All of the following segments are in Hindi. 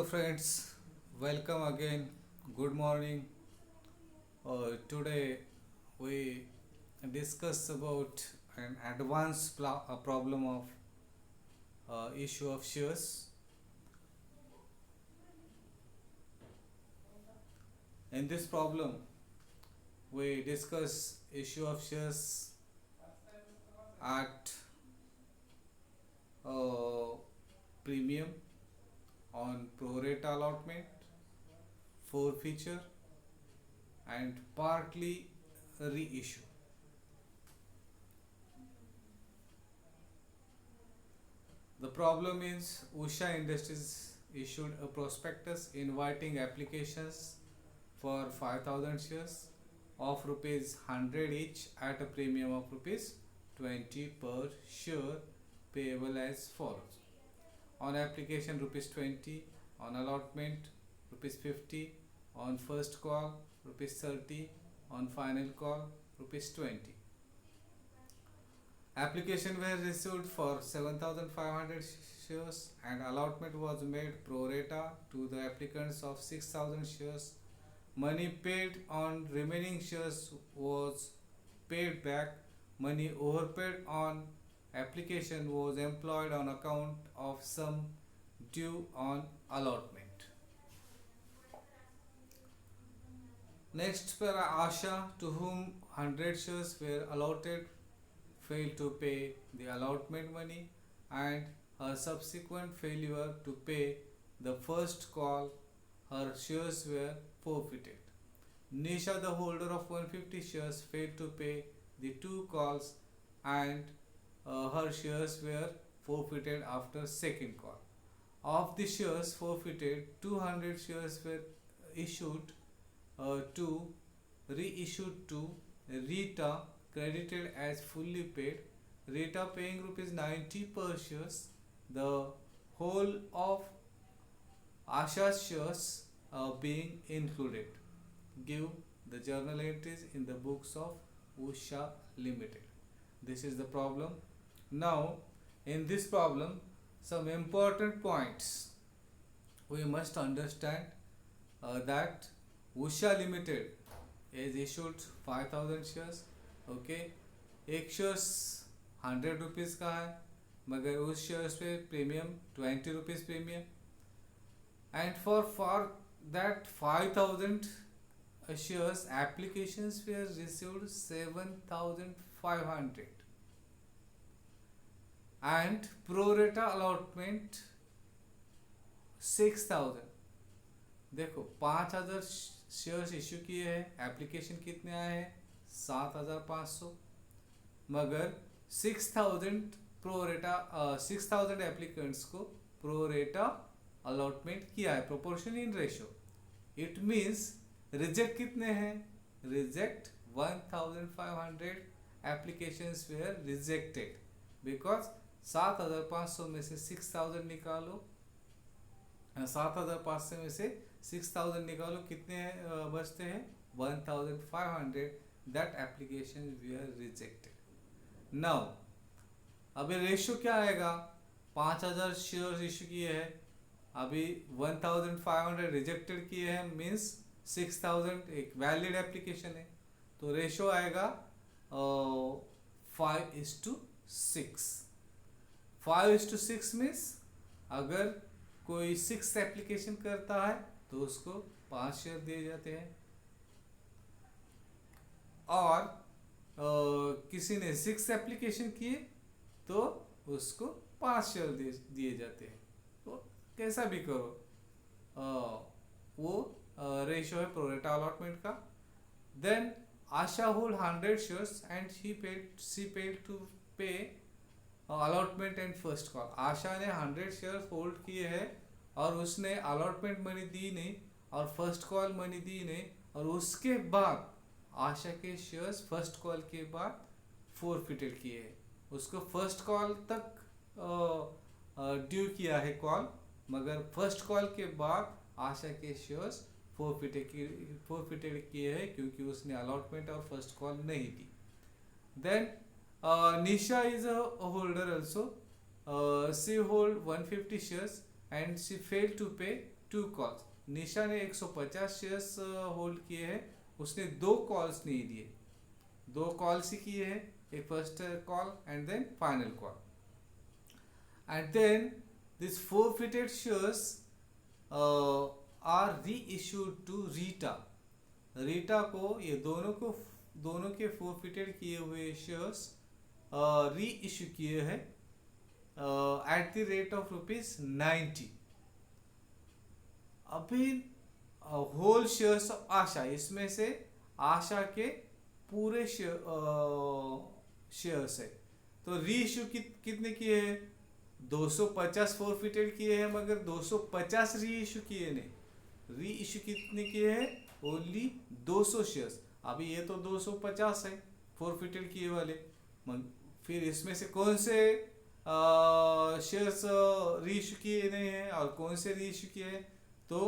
friends, welcome again. Good morning. Today we discuss about an advanced problem of issue of shares. In this problem, we discuss issue of shares at uh, premium on pro rata allotment, forfeiture, and partly reissue. The problem is Usha Industries issued a prospectus inviting applications for 5,000 shares of rupees 100 each at a premium of rupees 20 per share payable as follows. On application rupees 20, on allotment rupees 50, on first call rupees 30, on final call rupees 20. Application were received for 7,500 shares and allotment was made pro rata to the applicants of 6,000 shares. Money paid on remaining shares was paid back. Money overpaid on application was employed on account of sum due on allotment. Next, para Asha, to whom 100 shares were allotted, failed to pay the allotment money and her subsequent failure to pay the first call, her shares were forfeited. Nisha, the holder of 150 shares, failed to pay the two calls and her shares were forfeited after second call. Of the shares forfeited, 200 shares were issued to reissued to Rita, credited as fully paid. Rita paying rupees 90 per shares. The whole of Asha's shares being included. Give the journal entries in the books of Usha Limited. This is the problem. Now, in this problem, some important points we must understand that Usha Limited is issued 5,000 shares. Okay एक शेयर्स 100 रुपीज़ का है मगर उस शेयर्स पे premium 20 rupees premium and for that 5,000 shares applications were received 7,500 and pro rata allotment 6,000. देखो 5,000 शेयर्स इश्यू किए हैं, एप्लीकेशन कितने आए हैं 7,500 मगर 6,000 प्रो रेटा 6,000 एप्लीकेंट्स को प्रो रेटा अलॉटमेंट किया है proportion in ratio. It means reject कितने हैं, reject 1,500 applications were rejected because 7,500 में से 6,000 निकालो, 7,500 में से 6,000 निकालो, कितने बचते हैं 1,500. That application were rejected. Now, अभी रेशो क्या आएगा, 5,000 शेयर्स इशू किए हैं, अभी 1,500 रिजेक्टेड किए हैं, मीन्स 6,000 एक वैलिड एप्लीकेशन है, तो रेशो आएगा 5:6. 5:6 मीन्स अगर कोई 6 एप्लीकेशन करता है तो उसको 5 शेयर दिए जाते हैं और किसी ने 6 एप्लीकेशन किए तो उसको 5 शेयर दिए जाते हैं. तो कैसा भी करो वो रेशियो है प्रो रेटा अलॉटमेंट का. Then Asha hold 100 shares and she paid to pay allotment and first call. Asha ने 100 शेयर्स होल्ड किए हैं और उसने अलॉटमेंट मनी दी नहीं और फर्स्ट कॉल मनी दी नहीं, और उसके बाद आशा के शेयर्स फर्स्ट कॉल के बाद फोरफिटेड किए हैं. उसको फर्स्ट कॉल तक ड्यू किया है कॉल, मगर फर्स्ट कॉल के बाद आशा के शेयर्स फोरफिटेड किए हैं क्योंकि उसने अलॉटमेंट और फर्स्ट कॉल नहीं दी. Then Nisha is a holder also. She hold 150 shares and she failed to pay 2 calls. Nisha ने 150 शेयर्स होल्ड किए हैं, उसने 2 कॉल्स नहीं दिए, 2 कॉल्स ही किए हैं, एक first call and then final call. And then this forfeited shares are reissued to Rita. Rita को ये दोनों के forfeited किए हुए शेयर्स री इश्यू किए हैं एट द रेट ऑफ ₹90। अभी होल शेयर्स ऑफ आशा, इसमें से आशा के पूरे शेयर्स है, तो री इश्यू कितने किए हैं? 250 फोरफिटेड किए हैं, मगर 250 री इश्यू किए नहीं। री इश्यू कितने किए हैं? Only 200 shares. अभी ये तो 250 है फोरफिटेड किए वाले, फिर इसमें से कौन से शेयर्स री इश्यू किए नहीं हैं और कौन से री इश्यू किए हैं? तो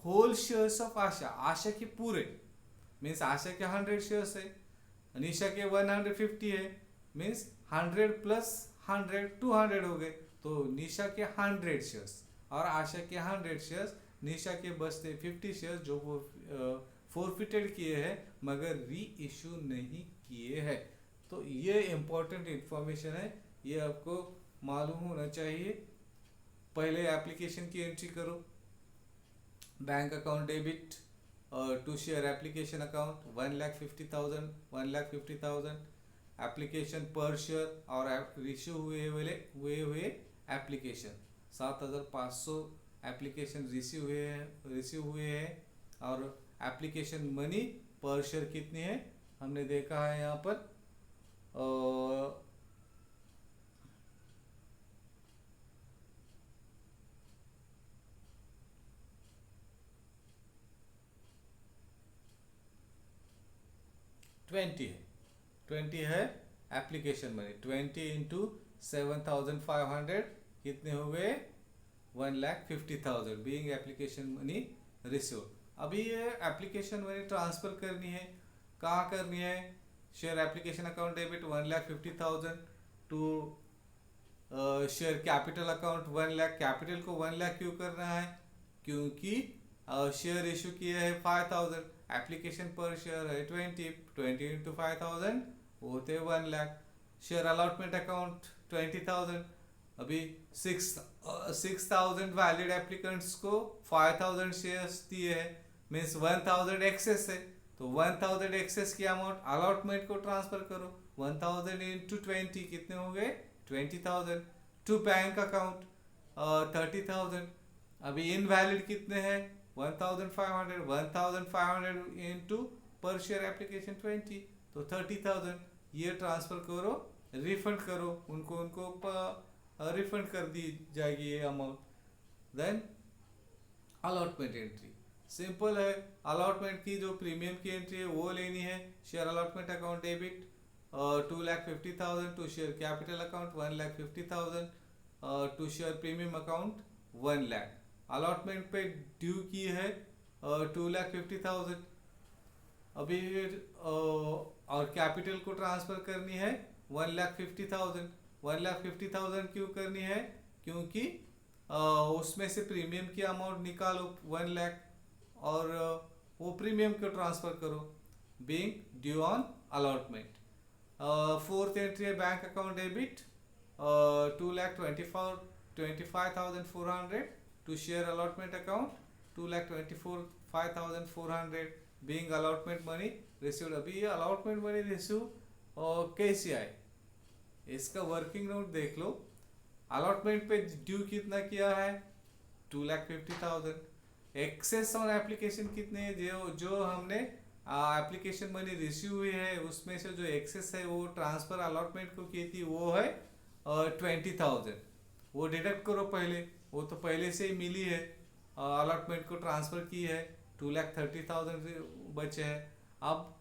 होल शेयर्स ऑफ आशा, आशा के पूरे मीन्स आशा के 100 शेयर्स है, निशा के 150 है, मीन्स 100 प्लस 100 200 हो गए, तो निशा के 100 शेयर्स और आशा के 100 शेयर्स, निशा के बचते 50 शेयर्स जो वो फोरफिटेड किए हैं मगर री इश्यू नहीं किए हैं। तो ये इम्पोर्टेंट इंफॉर्मेशन है, ये आपको मालूम होना चाहिए। पहले एप्लीकेशन की एंट्री करो, bank account debit to share application account 1,50,000 application पर शेयर और रिश्यू हुए एप्लीकेशन 7,500 एप्लीकेशन रिसीव हुए हैं और एप्लीकेशन मनी पर शेयर कितनी है हमने देखा है यहाँ पर 20 है एप्लीकेशन मनी। 20 इंटू 7,500 कितने हो गए? 1,50,000 बीइंग एप्लीकेशन मनी रिसीव। अभी ये एप्लीकेशन मनी ट्रांसफर करनी है, कहाँ करनी है? Share application account debit 1,50,000 to share capital account 1 lakh. Capital को 1 लाख क्यों करना है? क्योंकि शेयर इशू किए हैं 5,000, एप्लीकेशन पर शेयर है 20 इंटू 5,000 होते 1 लाख। शेयर अलॉटमेंट अकाउंट 20,000, अभी 6,000 वैलिड एप्लीकेंट्स को 5,000 शेयर्स दिए हैं, मीन्स 1,000 एक्सेस है, तो 1,000 एक्सेस की अमाउंट अलॉटमेंट को ट्रांसफर करो। 1,000 इंटू 20 कितने हो गए? 20,000 टू बैंक अकाउंट 30,000। अभी इनवैलिड कितने हैं? 1,500 इंटू पर शेयर एप्लीकेशन 20, तो 30,000। ये ट्रांसफर करो, रिफंड करो, उनको रिफंड कर दी जाएगी ये amount. Then allotment entry simple है, अलॉटमेंट की जो प्रीमियम की एंट्री है वो लेनी है। Share allotment account debit 2,50,000 to share capital account 1,50,000 to share premium account 1 lakh. Allotment पे ड्यू की है 2,50,000। अभी और कैपिटल को ट्रांसफर करनी है 1,50,000। 1,50,000 क्यों करनी है? क्योंकि उसमें से प्रीमियम की अमाउंट निकालो 1 लाख और वो प्रीमियम को ट्रांसफर करो being due on allotment. Fourth entry है bank account debit 2,25,400 to share allotment account 2,24,500 being allotment money received। अभी ये allotment money रिसीव कैसे आए इसका वर्किंग नोट देख लो। अलॉटमेंट पे ड्यू कितना किया है? 2,50,000। एक्सेस ऑन एप्लीकेशन कितने हैं? जो हमने एप्लीकेशन मनी रिसीव हुई है उसमें से जो एक्सेस है वो ट्रांसफर अलॉटमेंट को की थी वो है 20,000। वो डिडक्ट करो पहले, वो तो पहले से ही मिली है, अलॉटमेंट को ट्रांसफ़र की है 2,30,000 बचे हैं। अब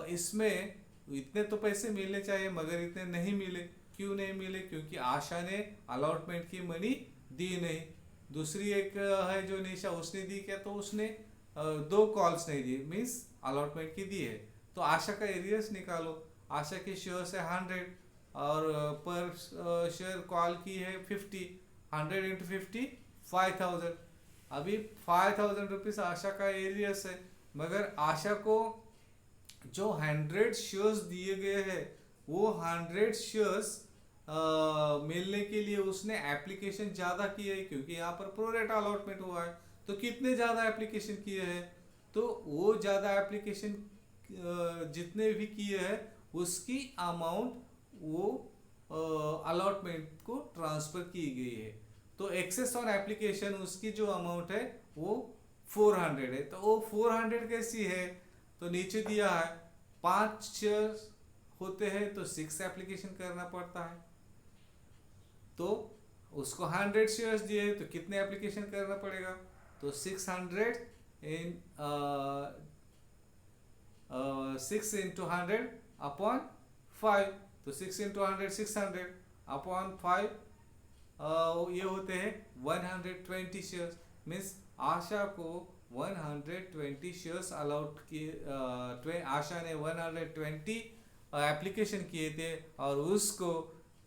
इसमें इतने तो पैसे मिलने चाहिए मगर इतने नहीं मिले। क्यों नहीं मिले? क्योंकि आशा ने अलॉटमेंट की मनी दी नहीं। दूसरी एक है जो निशा, उसने दी क्या? तो उसने 2 कॉल्स नहीं दी, मीन्स अलॉटमेंट की दी है। तो आशा का एरियर्स निकालो। आशा के शेयर्स है 100 और पर शेयर कॉल की है 50। 100 इंटू 50 5000। अभी 5000 रुपीज आशा का एरियस है, मगर आशा को जो 100 शेयर्स दिए गए हैं वो 100 शेयर्स मिलने के लिए उसने एप्लीकेशन ज़्यादा किए है, क्योंकि यहाँ पर प्रोरेट अलॉटमेंट हुआ है। तो कितने ज़्यादा एप्लीकेशन किए हैं, तो वो ज़्यादा एप्लीकेशन जितने भी किए हैं उसकी अमाउंट वो अलॉटमेंट को ट्रांसफ़र की गई है। तो एक्सेस ऑन एप्लीकेशन उसकी जो अमाउंट है वो 400 है। तो वो 400 कैसी है, तो नीचे दिया है 5 शेयर होते हैं तो 6 एप्लीकेशन करना पड़ता है। तो उसको 100 शेयर्स दिए तो कितने एप्लीकेशन करना पड़ेगा, तो 600 इन 6 इंटू 100 अपॉन 5, तो 6 इंटू 100 600 अपॉन 5 ये होते हैं 120 शेयर्स। मीन्स आशा को 120 शेयर्स अलाउड किए, आशा ने 120 एप्लीकेशन किए थे और उसको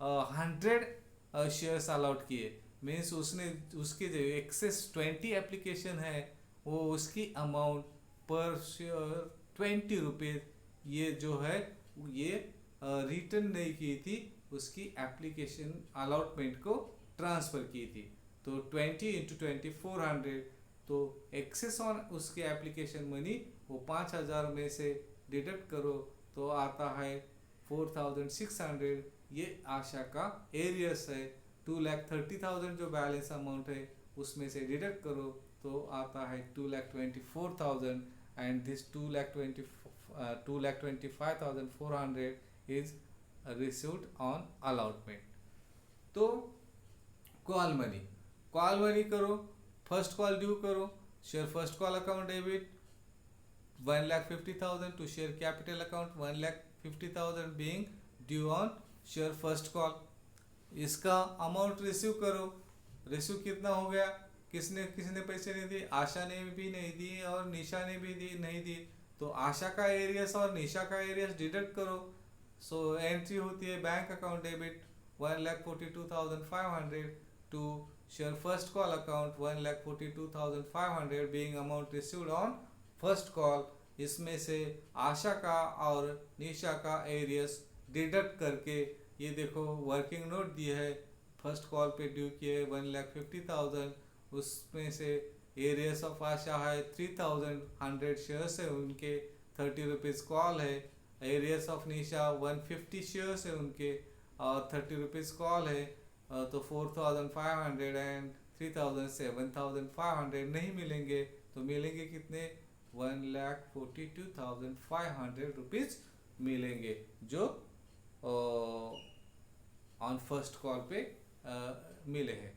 100 शेयर्स अलाउड किए। मीन्स उसने उसके जो एक्सेस 20 एप्लीकेशन है वो उसकी अमाउंट पर शेयर 20 रुपीज़ ये जो है ये रिटर्न नहीं की थी, उसकी एप्लीकेशन अलॉटमेंट को ट्रांसफ़र की थी। तो 20 इंटू 20 400, तो एक्सेस ऑन उसके एप्लीकेशन मनी वो 5000 में से डिडक्ट करो तो आता है 4600। ये आशा का एरियस है। 2,30,000 जो बैलेंस अमाउंट है उसमें से डिडक्ट करो तो आता है 2,24,000 and this 2,25,400 is received on allotment. तो कॉल मनी करो, फर्स्ट कॉल ड्यू करो, share first call account debit 1,50,000 to share capital account 1,50,000 being due on share first call. इसका अमाउंट रिसीव करो। रिसीव कितना हो गया, किसने किसने पैसे नहीं दिए, आशा ने भी नहीं दी और निशा ने भी नहीं दी। तो आशा का एरियस और निशा का एरियस डिडक्ट करो। सो एंट्री होती है bank account debit 1,42,500 to share first call account 1,42,500 being amount received on first call. इसमें से आशा का और निशा का एरियस डिडक्ट करके ये देखो वर्किंग नोट दिए है, फर्स्ट कॉल पे ड्यू किए 1,50,000, उसमें से एरियस ऑफ आशा है 3,000, 100 शेयर्स है उनके 30 रुपीज़ कॉल है। एरियस ऑफ निशा 150 शेयर्स है उनके और 30 रुपीज़ कॉल है। तो 4,500 एंड 3,000 7,500 नहीं मिलेंगे, तो मिलेंगे कितने 1,42,500 रुपीज़ मिलेंगे जो ऑन फर्स्ट कॉल पे मिले हैं।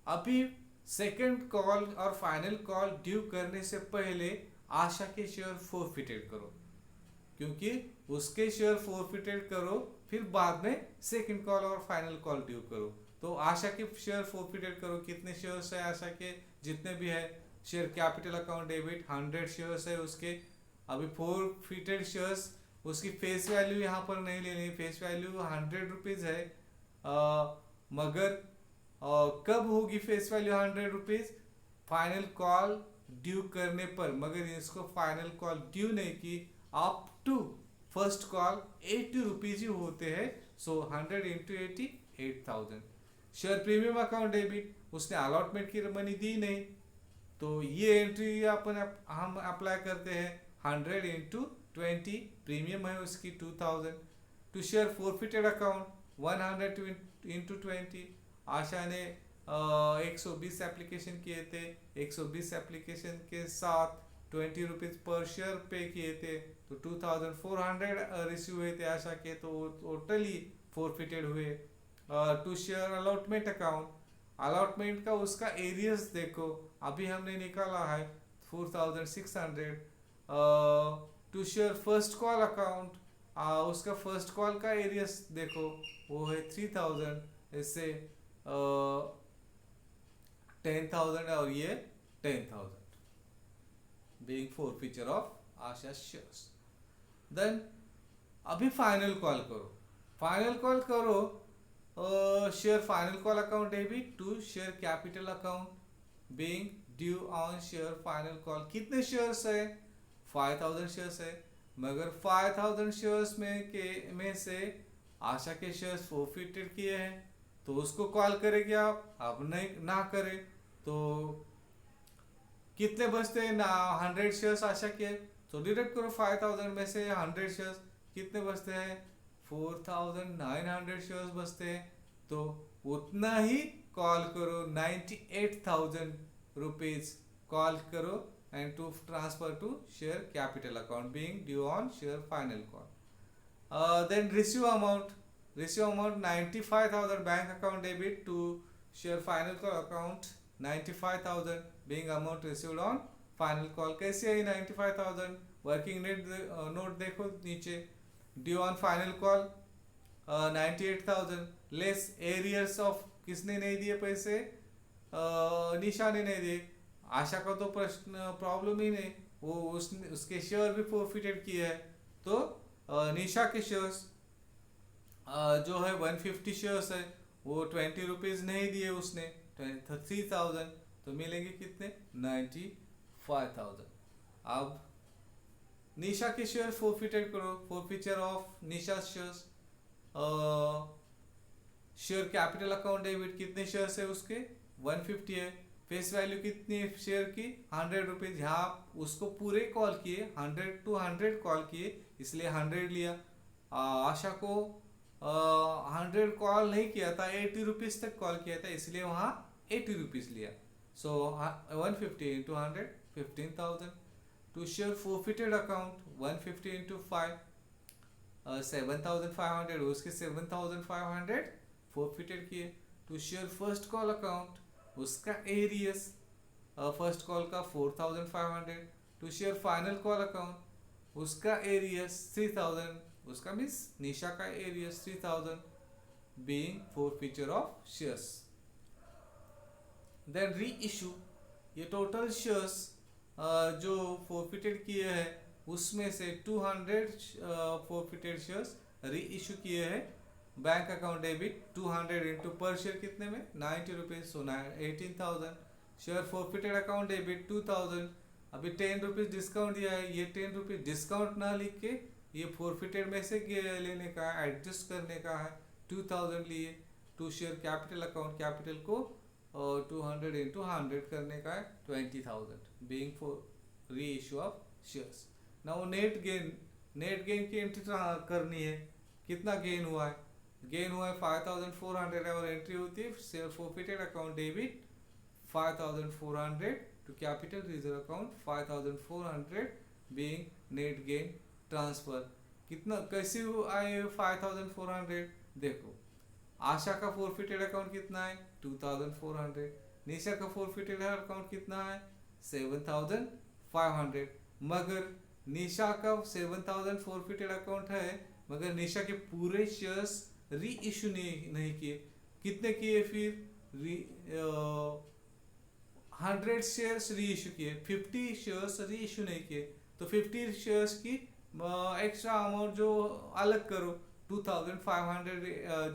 अभी सेकंड कॉल और फाइनल कॉल ड्यू करने से पहले आशा के शेयर फोरफिटेड करो, क्योंकि उसके शेयर फोरफिटेड करो फिर बाद में सेकंड कॉल और फाइनल कॉल ड्यू करो। तो आशा के शेयर फोरफिटेड करो। कितने शेयर्स है आशा के, जितने भी है share capital account debit 100 shares है उसके। अभी फोरफिटेड शेयर्स उसकी फेस वैल्यू यहाँ पर नहीं लेनी, फेस वैल्यू 100 रुपीज़ है। मगर कब होगी face value 100 rupees, final call due करने पर। मगर इसको फाइनल कॉल ड्यू नहीं की, up to first call 80 rupees ही होते हैं। So 100 into 80 8,000। Share premium account debit उसने अलॉटमेंट की मनी दी नहीं, तो ये एंट्री हम अप्लाई करते हैं 100 इंटू 20, प्रीमियम है उसकी 2,000। To share forfeited account 100 into 20, Asha ने 120 एप्लीकेशन किए थे, 120 एप्लीकेशन के साथ 20 रुपीज़ पर शेयर पे किए थे, तो 2,400 रिसीव हुए थे आशा के, तो टोटली फोरफिटेड हुए। To share allotment account, allotment का उसका एरियस देखो अभी हमने निकाला है 4,600। To share first call account, उसका फर्स्ट कॉल का एरियस देखो वो है 3,000, इससे 10,000 और ये 10,000 being forfeiture of Asha shares. Then अभी फाइनल कॉल करो। share final call account debit to share capital account being due on share final call. कितने शेयर्स है? 5000 शेयर्स है, मगर 5000 शेयर्स में से आशा के शेयर्स फोरफिटेड किए हैं, तो उसको कॉल करेंगे आप नहीं ना करें तो कितने बचते हैं ना? 100 शेयर्स आशा के, तो डिडक्ट करो 5000 में से 100 शेयर्स, कितने बचते हैं? 4900 शेयर्स बचते हैं, तो उतना ही कॉल करो, 98,000 रुपीज कॉल करो and to transfer to share capital account being due on share final call. Then receive amount 95,000 bank account debit to share final call account 95,000 being amount received on final call. कैसे आई 95,000? वर्किंग नोट देखो नीचे, due on final call 98,000 less arrears of किसने नहीं दिए पैसे? निशा ने नहीं दिए. आशा का तो प्रश्न प्रॉब्लम ही नहीं, वो उसके शेयर भी फोरफिटेड किए हैं, तो निशा के शेयर्स जो है 150 शेयर्स है, वो 20 रुपीज नहीं दिए उसने, 3000, तो मिलेंगे कितने? 95,000. अब निशा के शेयर फोरफिटेड करो, forfeiture of Nisha shares. Share capital account debit, कितने शेयर्स है उसके? 150 है. फेस वैल्यू कितनी है शेयर की? 100 रुपीज. यहाँ उसको पूरे कॉल किए, 100 to 100 कॉल किए, इसलिए 100 लिया. आशा को 100 कॉल नहीं किया था, 80 रुपीज तक कॉल किया था, इसलिए वहाँ 80 रुपीज लिया. सो 150 into 100 15,000. To share forfeited account 150 into 5 7,500, उसके 7,500 forfeited किए. To share first call account, उसका एरियस फर्स्ट कॉल का 4,500. To share final call account, उसका एरियस 3,000, उसका मीन्स निशा का arrears 3,000 being forfeiture of shares. Then reissue, ये टोटल शेयर्स जो फोरफिटेड किए हैं उसमें से 200 फोरफिटेड शेयर्स री इशू किए हैं. बैंक अकाउंट डेबिट 200 इंटू पर शेयर कितने में? 90 रुपीज, सो 18,000. शेयर फोरफिटेड अकाउंट डेबिट 2,000, अभी 10 रुपीज डिस्काउंट दिया है, ये 10 रुपीज डिस्काउंट ना लिख के ये फोरफिटेड में से लेने का है, एडजस्ट करने का है. 2,000 लिए. To share capital account, capital को 200 इंटू 100 करने का है, 20,000 being for reissue of shares. Now net gain की एंट्री करनी है. कितना गेन हुआ है? गेन हुआ है 5,400 है, और एंट्री होती है share forfeited account debit 5,400 to capital reserve account 5,400 being net gain transfer. कितना कैसे आए 5,400? देखो, आशा का फोरफिटेड अकाउंट कितना है? 2,400. निशा का फोरफिटेड अकाउंट कितना है? 7,500. मगर निशा का 7,000 फोरफिटेड अकाउंट है, मगर निशा के पूरे शेयर्स री इशू नहीं किए. कितने किए फिर? 100 शेयर्स री इशू किए, 50 शेयर्स री इशू नहीं किए, तो 50 शेयर्स की एक्स्ट्रा अमाउंट जो अलग करो, 2,500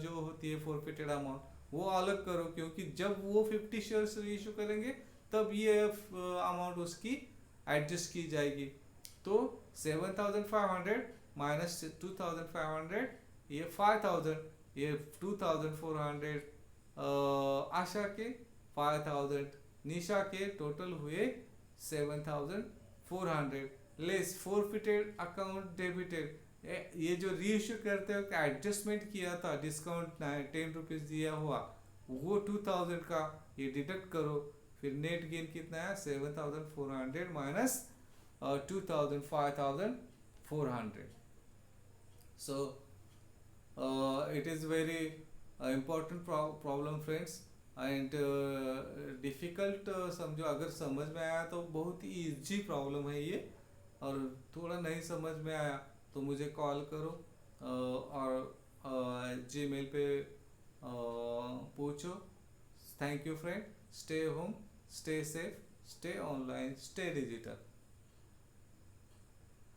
जो होती है फोरफिटेड अमाउंट, वो अलग करो, क्योंकि जब वो 50 शेयर्स री इशू करेंगे तब ये अमाउंट उसकी एडजस्ट की जाएगी. तो 7,500 माइनस 2,500, ये 5,000, ये 2,400 आशा के, 5,000 निशा के, टोटल हुए 7,400 लेस फोरफिटेड अकाउंट डेबिटेड. ये जो री इश्यू करते वक्त एडजस्टमेंट किया था, डिस्काउंट 10 रुपीज दिया हुआ, वो 2,000 का ये डिडक्ट करो, फिर नेट गेन कितना है? 7,400 minus 2,000, 5,400. So it is very important problem friends, and difficult समझो. अगर समझ में आया तो बहुत ही इजी प्रॉब्लम है ये, और थोड़ा नहीं समझ में आया तो मुझे कॉल करो और जीमेल पे पूछो. Thank you friend. Stay home, stay safe, stay online, stay digital.